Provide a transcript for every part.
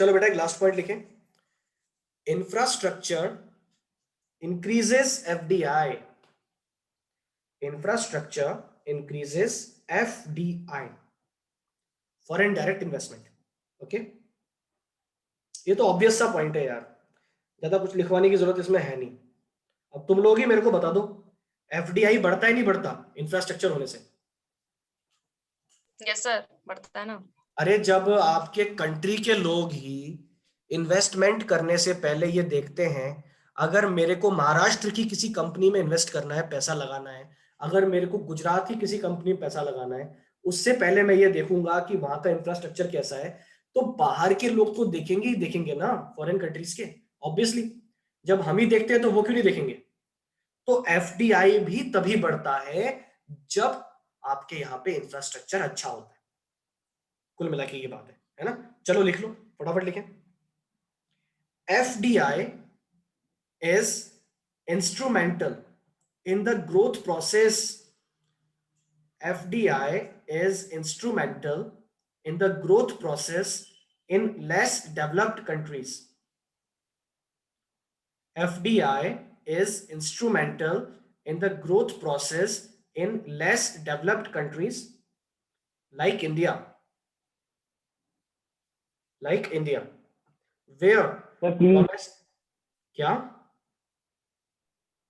चलो बेटा एक लास्ट पॉइंट लिखें, infrastructure increases FDI. Infrastructure increases FDI, foreign direct investment. Okay, ये तो ऑब्वियस सा पॉइंट है यार, ज्यादा कुछ लिखवाने की जरूरत इसमें है नहीं। अब तुम लोग ही मेरे को बता दो, एफडीआई बढ़ता है नहीं बढ़ता इंफ्रास्ट्रक्चर होने से? यस सर, बढ़ता है ना। अरे जब आपके कंट्री के लोग ही इन्वेस्टमेंट करने से पहले ये देखते हैं, अगर मेरे को महाराष्ट्र की किसी कंपनी में इन्वेस्ट करना है, पैसा लगाना है, अगर मेरे को गुजरात की किसी कंपनी में पैसा लगाना है, उससे पहले मैं ये देखूंगा कि वहां का इंफ्रास्ट्रक्चर कैसा है, तो बाहर के लोग तो देखेंगे ही देखेंगे ना, फॉरेन कंट्रीज के, ऑब्वियसली। जब हम ही देखते हैं तो वो क्यों नहीं देखेंगे? तो एफडीआई भी तभी बढ़ता है जब आपके यहाँ पे इंफ्रास्ट्रक्चर अच्छा होता है। कुल मिला के ये बात है ना? चलो लिख लो, फटाफट लिखें। FDI is instrumental in the growth process. FDI is instrumental in the growth process in less developed countries. FDI is instrumental in the growth process in less developed countries like India. Like India, where sir please क्या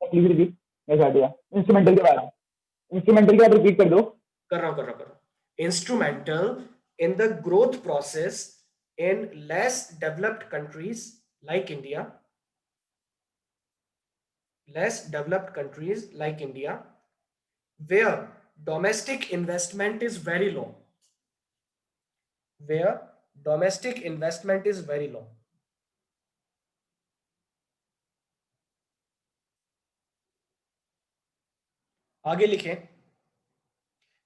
please repeat, मैं हटा दिया instrumental के बाद, instrumental के बाद repeat कर दो। कर रहा हूं। Instrumental in the growth process in less developed countries like India, less developed countries like India, where domestic investment is very low, where domestic investment is very low. आगे लिखें,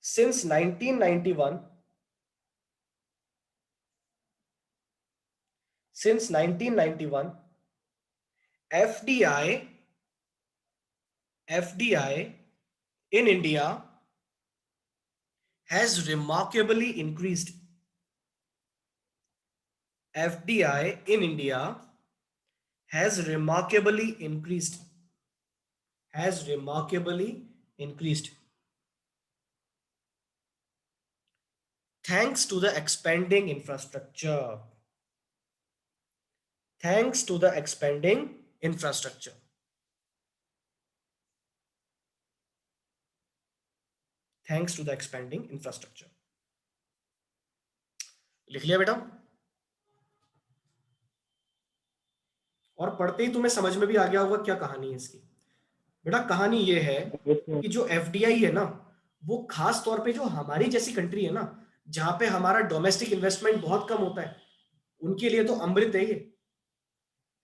since 1991, since 1991, FDI in India has remarkably increased. FDI in India has remarkably increased. Has remarkably increased. Thanks to the expanding infrastructure. Thanks to the expanding infrastructure. Thanks to the expanding infrastructure. लिख लिया बेटा? और पढ़ते ही तुम्हें समझ में भी आ गया होगा क्या कहानी है इसकी। बेटा कहानी ये है कि जो एफडीआई है ना, वो खास तौर पे जो हमारी जैसी कंट्री है ना, जहां पे हमारा डोमेस्टिक इन्वेस्टमेंट बहुत कम होता है, उनके लिए तो अमृत है ये।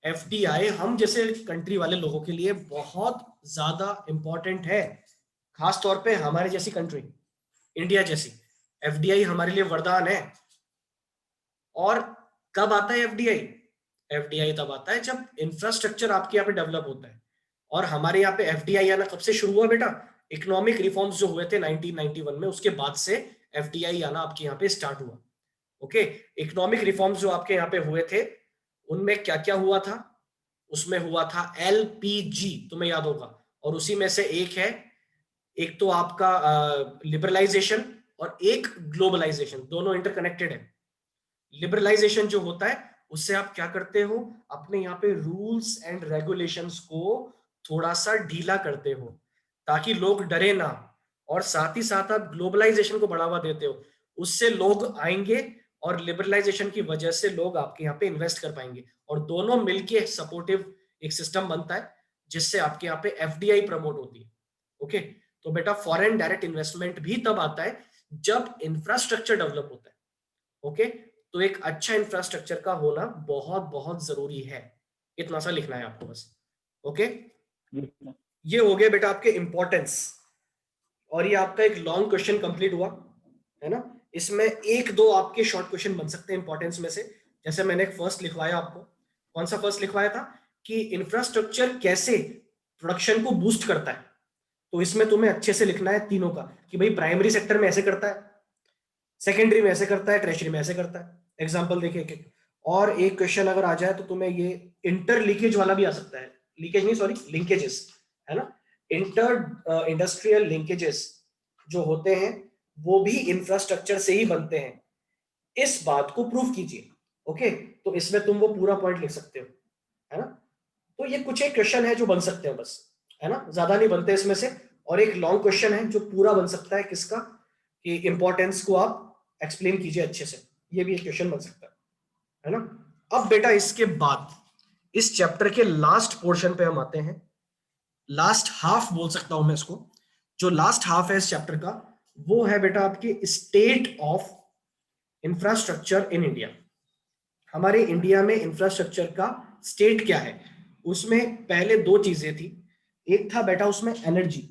एफडीआई हम जैसे कंट्री वाले लोगों के लिए बहुत ज्यादा इंपॉर्टेंट है, खास तौर पे हमारी जैसी कंट्री, इंडिया जैसी। एफडीआई हमारे लिए वरदान है। और कब आता है एफडीआई? एफडीआई तब आता है जब इंफ्रास्ट्रक्चर आपके यहाँ पे डेवलप होता है। और हमारे यहाँ पे एफडीआई आना कब से शुरू हुआ बेटा? इकोनॉमिक रिफॉर्म्स जो हुए थे 1991 में, उसके बाद से एफडीआई आना आपके यहाँ पे स्टार्ट हुआ। ओके, इकोनॉमिक रिफॉर्म्स जो आपके यहाँ पे हुए थे, उनमें क्या क्या हुआ था? उसमें हुआ था एलपीजी, तुम्हें याद होगा। और उसी में से एक है, एक तो आपका लिबरलाइजेशन और एक ग्लोबलाइजेशन, दोनों इंटरकनेक्टेड है। लिबरलाइजेशन जो होता है उससे आप क्या करते हो, अपने यहाँ पे रूल्स एंड रेगुलेशंस को थोड़ा सा ढीला करते हो ताकि लोग डरे ना। और साथ ही साथ आप ग्लोबलाइजेशन को बढ़ावा देते हो, उससे लोग आएंगे और लिबरलाइजेशन की वजह से लोग आपके यहाँ पे इन्वेस्ट कर पाएंगे, और दोनों मिलके सपोर्टिव एक सिस्टम बनता है जिससे आपके यहाँ पे एफडीआई प्रमोट होती है। ओके, तो बेटा फॉरेन डायरेक्ट इन्वेस्टमेंट भी तब आता है जब इंफ्रास्ट्रक्चर डेवलप होता है। ओके, तो एक अच्छा इंफ्रास्ट्रक्चर का होना बहुत बहुत जरूरी है, इतना सा लिखना है आपको बस। ओके, ये हो गया बेटा आपके इंपॉर्टेंस। और ये आपका एक लॉन्ग क्वेश्चन कंप्लीट हुआ है ना। इसमें एक दो आपके शॉर्ट क्वेश्चन बन सकते हैं इंपॉर्टेंस में से। जैसे मैंने एक फर्स्ट लिखवाया आपको, कौन सा फर्स्ट लिखवाया था कि इंफ्रास्ट्रक्चर कैसे प्रोडक्शन को बूस्ट करता है। तो इसमें तुम्हें अच्छे से लिखना है तीनों का कि भाई प्राइमरी सेक्टर में ऐसे करता है, सेकेंडरी में ऐसे करता है, टर्शियरी में ऐसे करता है। एग्जांपल देखिए एक एक। और एक क्वेश्चन अगर आ जाए तो तुम्हें ये इंटर लीकेज वाला भी आ सकता है, लीकेज नहीं सॉरी लिंकेजेस, है ना, इंटर इंडस्ट्रियल लिंकेजेस जो होते हैं वो भी इंफ्रास्ट्रक्चर से ही बनते हैं, इस बात को प्रूव कीजिए। ओके, तो इसमें तुम वो पूरा पॉइंट लिख सकते हो, है ना। तो ये कुछ एक क्वेश्चन है जो बन सकते हैं बस, है ना, ज्यादा नहीं बनते इसमें से। और एक लॉन्ग क्वेश्चन है जो पूरा बन सकता है किसका, कि इंपॉर्टेंस को आप एक्सप्लेन कीजिए अच्छे से, ये भी एक क्वेश्चन बन सकता है ना। अब बेटा इसके बाद इस चैप्टर के लास्ट पोर्शन पे हम आते हैं, लास्ट हाफ बोल सकता हूं मैं इसको। जो लास्ट हाफ है इस चैप्टर का वो है बेटा आपके state of infrastructure in India. हमारे इंडिया में इंफ्रास्ट्रक्चर का स्टेट क्या है, उसमें पहले दो चीजें थी, एक था बेटा उसमें एनर्जी,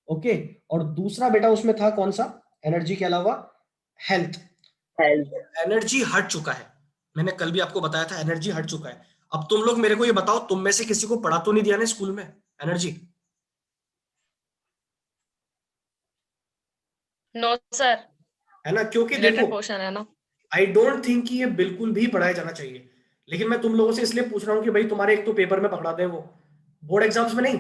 ओके, और दूसरा बेटा उसमें था कौन सा, एनर्जी के अलावा हेल्थ। हेल्थ। एनर्जी हट चुका है, मैंने कल भी आपको बताया था एनर्जी हट चुका है। अब तुम लोग मेरे को ये बताओ, तुम में से किसी को पढ़ा तो नहीं दिया ना स्कूल में एनर्जी? नो सर, है ना, क्योंकि देखो रिलेटेड पोर्शन है ना। आई डोंट थिंक कि ये बिल्कुल भी पढ़ाया जाना चाहिए, लेकिन मैं तुम लोगों से इसलिए पूछ रहा हूँ कि भाई तुम्हारे एक तो पेपर में पकड़ा दें वो, बोर्ड एग्जाम्स में नहीं,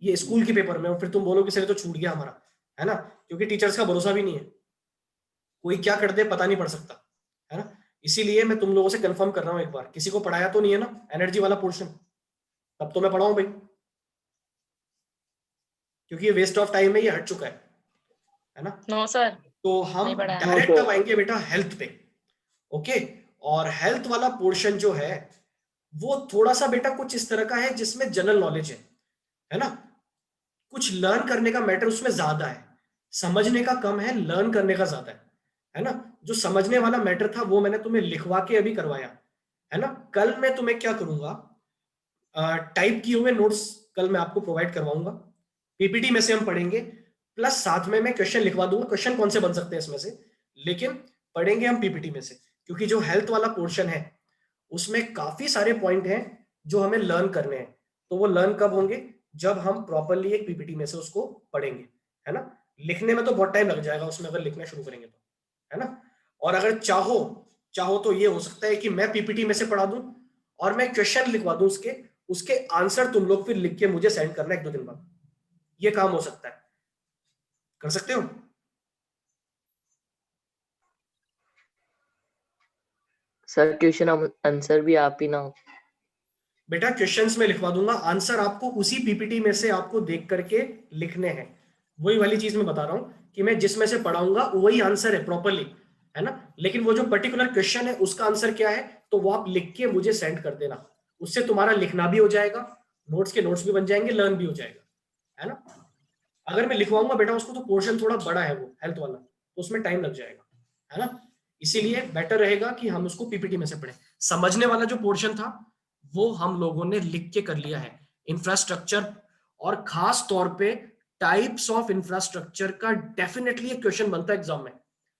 ये स्कूल के पेपर में, और फिर तुम बोलो कि सर ये तो छूट गया हमारा, है ना, क्योंकि टीचर्स का भरोसा भी नहीं है, कोई क्या कर दे पता नहीं पड़ सकता, है ना। इसीलिए मैं तुम लोगों से कंफर्म कर रहा हूँ एक बार, किसी को पढ़ाया तो नहीं है ना एनर्जी वाला पोर्शन? तब तो मैं पढ़ाऊँ भाई, क्योंकि ये वेस्ट ऑफ टाइम है, ये हट चुका है ना। नो सर, तो हम नहीं पढ़ा है। डायरेक्ट अब आएंगे बेटा हेल्थ पे, ओके। और हेल्थ वाला पोर्शन जो है वो थोड़ा सा बेटा कुछ इस तरह का है जिसमें जनरल नॉलेज है ना, कुछ लर्न करने का मैटर उसमें ज्यादा है, समझने का कम है, लर्न करने का ज्यादा है ना। जो समझने वाला मैटर था वो मैंने तुम्हें लिखवा के अभी करवाया, है ना। कल मैं तुम्हें क्या करूंगा, टाइप किए हुए नोट्स कल मैं आपको प्रोवाइड करवाऊंगा, पीपीटी में से हम पढ़ेंगे, प्लस साथ में मैं क्वेश्चन लिखवा दूंगा, क्वेश्चन कौन से बन सकते हैं इसमें से, लेकिन पढ़ेंगे हम पीपीटी में से, क्योंकि जो हेल्थ वाला पोर्शन है उसमें काफी सारे पॉइंट हैं जो हमें लर्न करने हैं। तो वो लर्न कब होंगे, जब हम प्रॉपरली एक पीपीटी में से उसको पढ़ेंगे, है ना। लिखने में तो बहुत टाइम लग जाएगा उसमें, अगर लिखना शुरू करेंगे तो, है ना। और अगर चाहो चाहो तो ये हो सकता है कि मैं पीपीटी में से पढ़ा दूं और मैं क्वेश्चन लिखवा दूं उसके, उसके आंसर तुम लोग फिर लिख के मुझे सेंड करना एक दो दिन बाद, ये काम हो सकता है, कर सकते हो? सर क्वेश्चन आंसर भी आप ही ना? बेटा क्वेश्चंस में लिखवा दूंगा, आंसर आपको उसी पीपीटी में से आपको देख करके लिखने हैं। वही वाली चीज मैं बता रहा हूं कि मैं जिसमें से पढ़ाऊंगा वही आंसर है प्रॉपरली, है ना, लेकिन वो जो पर्टिकुलर क्वेश्चन है उसका आंसर क्या है तो वो आप लिख के मुझे सेंड कर देना, उससे तुम्हारा लिखना भी हो जाएगा, नोट्स के नोट्स भी बन जाएंगे, लर्न भी हो जाएगा, है ना। अगर मैं लिखवाऊंगा बेटा उसको तो पोर्शन थोड़ा बड़ा है वो हेल्थ वाला, तो उसमें टाइम लग जाएगा, है ना। इसीलिए बेटर रहेगा कि हम उसको पीपीटी में से पढ़ें। समझने वाला जो पोर्शन था वो हम लोगों ने लिख के कर लिया है, इंफ्रास्ट्रक्चर, और खास तौर पे टाइप्स ऑफ इंफ्रास्ट्रक्चर का डेफिनेटली एक क्वेश्चन बनता है एग्जाम में,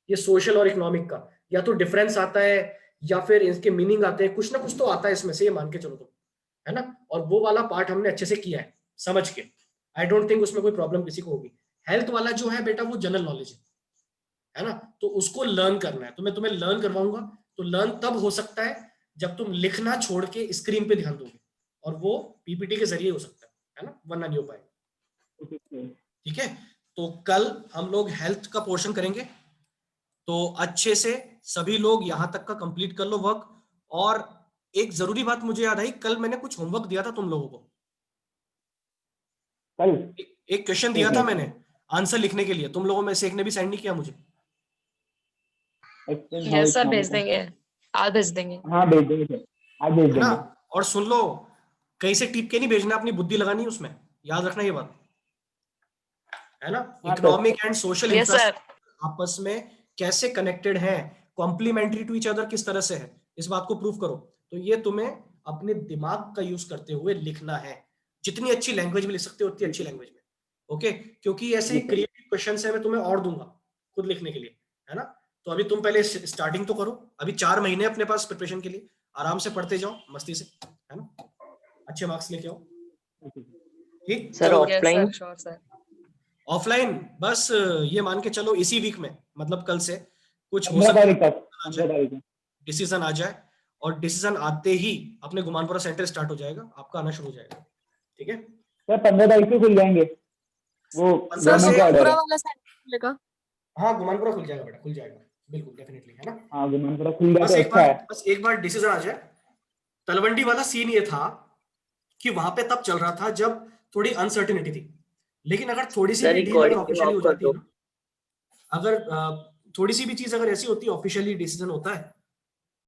ये सोशल और इकोनॉमिक का, या तो डिफरेंस आता है या फिर इसके मीनिंग आते हैं, कुछ ना कुछ तो आता है इसमें से, ये मान के चलो तुम, है ना। और वो वाला पार्ट हमने अच्छे से किया है समझ के, आई डोंट थिंक उसमें कोई प्रॉब्लम किसी को होगी। हेल्थ वाला जो है बेटा वो जनरल नॉलेज है ना, तो उसको लर्न करना है, तो मैं तुम्हें लर्न करवाऊंगा। तो लर्न तब हो सकता है जब तुम लिखना छोड़ के स्क्रीन पे ध्यान दोगे, और वो पीपीटी के जरिए हो सकता है ना, वरना नहीं हो पाएगा। ठीक है, तो कल हम लोग हेल्थ का पोर्शन करेंगे, तो अच्छे से सभी लोग यहां तक का कंप्लीट कर लो वर्क। और एक जरूरी बात मुझे याद आई, कल मैंने कुछ होमवर्क दिया था तुम लोगों को, कल एक क्वेश्चन दिया था मैंने आंसर लिखने के लिए, तुम लोगों में से एक ने भी सेंड नहीं किया मुझे। यस सर, भेज देंगे, आज भेज देंगे। हाँ भेज देंगे सर, आज भेज है ना, देंगे। और सुन लो, कहीं से टिप के नहीं भेजना, अपनी बुद्धि लगानी है उसमें, याद रखना ये बात, है ना। हाँ sir. Economic and social yes sir. Infrastructure आपस में कैसे कनेक्टेड हैं, कॉम्प्लीमेंट्री टू ईच अदर किस तरह से है, इस बात को प्रूव करो। तो ये तुम्हें अपने दिमाग का यूज करते हुए लिखना है, जितनी अच्छी लैंग्वेज में लिख सकते हो उतनी अच्छी लैंग्वेज में, ओके। क्योंकि ऐसे जी सर। क्रिएटिव क्वेश्चन है मैं तुम्हें और दूंगा खुद लिखने के लिए, है ना। तो अभी तुम पहले स्टार्टिंग तो करो, अभी 4 महीने अपने पास प्रिपरेशन के लिए, आराम से पढ़ते जाओ मस्ती से, है ना, अच्छे मार्क्स लेके आओ। ठीक, सर चलो। Yes offline? Sir, sure sir. Offline बस ये मान के चलो इसी वीक में, मतलब कल से कुछ हो 15 सकता तारीख है तक, 15 तारीख तक। डिसीजन आ जाए, और डिसीजन आते ही अपने गुमानपुरा सेंटर स्टार्ट हो जाएगा, आपका आना शुरू हो जाएगा। ठीक है सर 15 तारीख से खुल जाएंगे वो 15 गवर्नमेंट से का ऑर्डर पूरा है। वाला सेंटर खुलेगा। हाँ गुमानपुरा खुल जाएगा बेटा, खुल जाएगा बिल्कुल डेफिनेटली, है ना। हाँ गवर्नमेंट खुल जाए तो अच्छा है। बस एक बार डिसीजन आ जाए। तलवंडी वाला सीन ये था कि वहां पे तब चल रहा था जब थोड़ी अनसर्टिनिटी थी, लेकिन अगर थोड़ी सी सर भी डील अगर रिकॉर्डिंग ऑफिशियली ऑफ हो कर जाती है दो। ना, अगर थोड़ी सी भी चीज अगर ऐसी होती है, ऑफिशियली डिसीजन होता है